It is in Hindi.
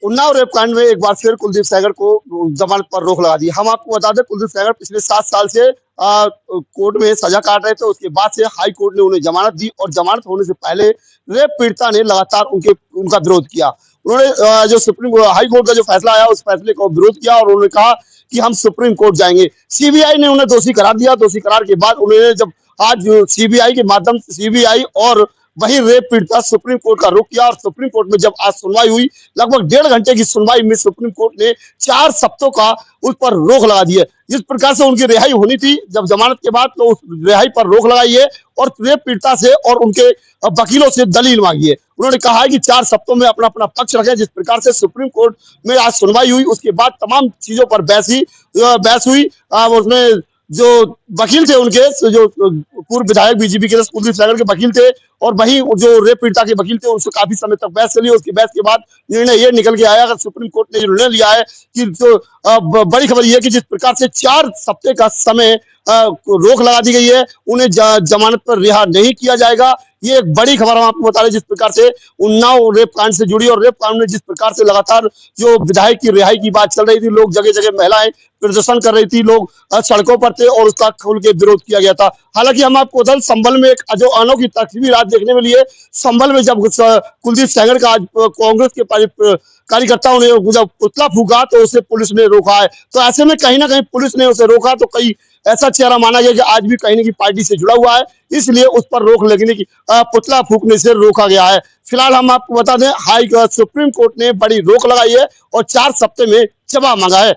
उन्नाव रेप कांड में एक बार फिर कुलदीप सेंगर को जमानत पर रोक लगा दी। हम आपको बता दें, कुलदीप सेंगर पिछले 7 साल से कोर्ट में सजा काट रहे थे। उसके बाद से हाई कोर्ट ने उन्हें जमानत दी और जमानत होने से पहले रेप पीड़िता ने लगातार उनका विरोध किया। उन्होंने जो सुप्रीम हाई कोर्ट का जो फैसला आया उस फैसले का विरोध किया और उन्होंने कहा कि हम सुप्रीम कोर्ट जाएंगे। सीबीआई ने उन्हें दोषी करार दिया। दोषी करार के बाद उन्होंने जब आज सीबीआई के माध्यम से सीबीआई और वही रेप पीड़िता सुप्रीम कोर्ट का रुख किया और सुप्रीम कोर्ट में जब आज सुनवाई हुई, लगभग 1.5 घंटे की सुनवाई में सुप्रीम कोर्ट ने 4 सप्ताह का उस पर रोक लगा दी है। जिस प्रकार से उनकी रिहाई होनी थी जब जमानत के बाद, तो उस रिहाई पर रोक लगाई है और रेप पीड़िता से और उनके वकीलों से दलील मांगी है। उन्होंने कहा है कि 4 सप्ताह में अपना अपना पक्ष रखें। जिस प्रकार से सुप्रीम कोर्ट में आज सुनवाई हुई, उसके बाद तमाम चीजों पर बहस हुई। उसमें जो वकील थे उनके, जो पूर्व विधायक बीजेपी के कुलदीप सेंगर के वकील थे और वही जो रेप पीड़िता के वकील थे, उनसे काफी समय तक बहस चली। उसकी बहस के बाद निर्णय ये निकल के आया कि सुप्रीम कोर्ट ने निर्णय लिया है कि जो बड़ी खबर यह है कि जिस प्रकार से 4 सप्ताह का समय रोक लगा दी गई है, उन्हें जमानत पर रिहा नहीं किया जाएगा। ये एक बड़ी खबर हम आपको बता रहे हैं। जिस प्रकार से उन्नाव रेप कांड से जुड़ी और रेप कांड में जिस प्रकार से लगातार जो विधायक की रिहाई की बात चल रही थी, लोग जगह जगह महिलाएं प्रदर्शन कर रही थी, लोग सड़कों पर थे और उसका खुल के विरोध किया गया था। हालांकि हम आपको बता दें, संभल में एक जो अनोखी तस्वीर आज देखने में लिए। संभल में जब कुलदीप सेंगर का आज कांग्रेस के कार्यकर्ताओं ने जब पुतला फूका तो उसे पुलिस ने रोका है। तो ऐसे में कहीं ना कहीं पुलिस ने उसे रोका तो कई ऐसा चेहरा माना गया कि आज भी कहीं ना कहीं पार्टी से जुड़ा हुआ है, इसलिए उस पर रोक लगने की पुतला फूकने से रोका गया है। फिलहाल हम आपको बता दें, सुप्रीम कोर्ट ने बड़ी रोक लगाई है और 4 सप्ताह में जवाब मांगा है।